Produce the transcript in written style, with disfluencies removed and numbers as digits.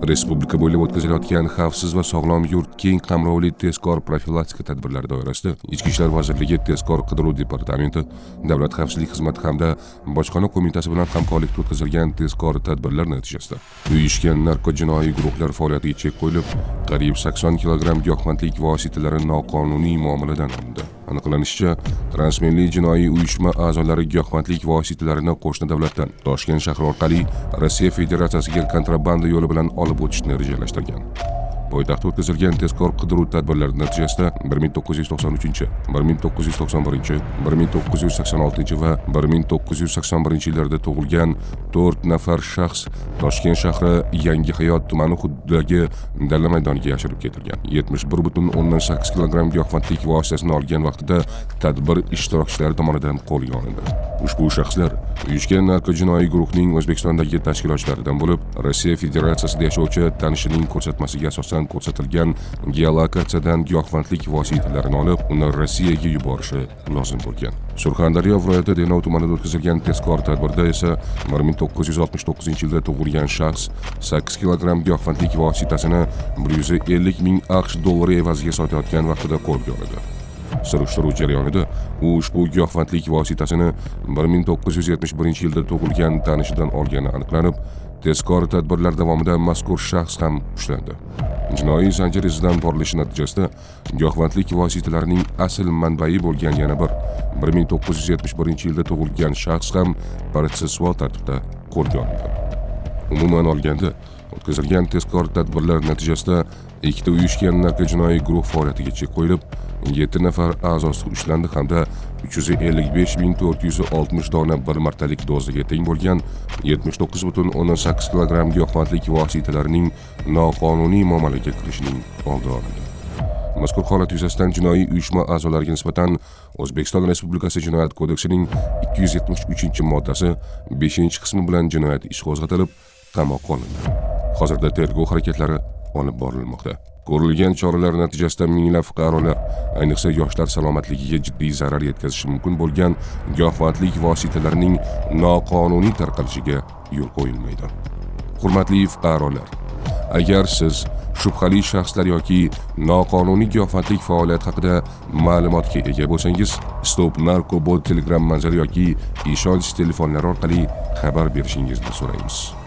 Respublika bo'ylab o'tkazilayotgan xavfsiz va sog'lom yurt keng qamrovli tezkor profilaktika tadbirlari doirasida Ichki ishlar vazirligi Tezkor qidiruv departamenti, Davlat xavfsizlik xizmati hamda bojxona qo'mitasi bilan hamkorlikda o'tkazilgan tezkor tadbirlar natijasida uyushgan narkojinoiy guruhlar faoliyatiga chek qo'yilib, qariyb 80 kilogramm giyohvandlik vositalari noqonuniy muomaladan olindi. Aniqlanishicha, transmenli jinoiy uyushma a'zolari giyohvandlik vositalarini qo'shni davlatdan Toshkent shahri orqali Rossiya Federatsiyasiga kontrabanda yo'li bilan olib o'tishni rejalashtirgan. Poytaxtda o'tkazilgan tezkor qidiruv tadbirlari natijasida 1993, 1991, 1986 va 1981 yillarda tug'ilgan 4 nafar shaxs Toshkent shahri Yangihayot tumani hududidagi dala maydoniga yashirib ketilgan. 71,8 kilogramm giyohvandlik vositasini olgan vaqtida tadbir ishtirokchilari tomonidan qo'lga olindi. Ushbu shaxslar uyushgan narkojinoiy guruhning O'zbekistondagi tashkilotchilaridan bo'lib, Rossiya Federatsiyasida yashovchi tanishining ko'rsatmasiga asosan ko'rsatilgan geolokatsiyadan giyohvandlik vositalarini olib, uni Rossiyaga yuborishi lozim bo'lgan. Surxondaryo viloyati Denov tumanida o'tkazilgan tezkor tadbirda esa 1969 yilda tug'ilgan shaxs 8 kilogramm giyohvandlik vositasini 150 ming AQSh dollari evaziga sotayotgan vaqtida qo'lga olindi. Surishtiruv jarayonida u ushbu giyohvandlik vositasini 1971 yilda tug'ilgan tanishidan olgani aniqlanib, tezkor tadbirlar davomida mazkur shaxs ham ushlandi. Jinoiy zanjir izidan borilishi natijasida giyohvandlik vositalarining asl manbai bo'lgan yana bir 1971 yilda tug'ilgan shaxs ham protsessual tartibda qo'lga olindi. Umuman olganda, o'tkazilgan tezkor tadbirlar natijasida ikkita uyushgan narkojinoiy guruh faoliyatiga chek qo'yilib, 7 nafar a'zosi ushlandi hamda 355,460 dona bir martalik dozaga teng bo'lgan 79,8 kilogramm giyohvandlik vositalarining noqonuniy muomalaga kirishining oldi olindi. Mazkur holat yuzasidan jinoiy uyushma a'zolariga nisbatan O'zbekiston Respublikasi Jinoyat kodeksining 273-moddasi 5-qismi bilan jinoyat ishi qo'zg'atilib, qamoqqa olindi. Hozirda tergov harakatlari olib borilmoqda. Ko'rilgan choralar natijasida minglab fuqarolar, ayniqsa yoshlar salomatligiga jiddiy zarar yetkazishi mumkin bo'lgan giyohvandlik vositalarining noqonuniy tarqalishiga yo'l qo'yilmaydi. Hurmatli fuqarolar, agar siz shubhali shaxslar yoki noqonuniy giyohvandlik faoliyati haqida ma'lumotga ega bo'lsangiz, Stop Narko bot Telegram manzili yoki ishonch telefonlari orqali xabar berishingizni so'raymiz.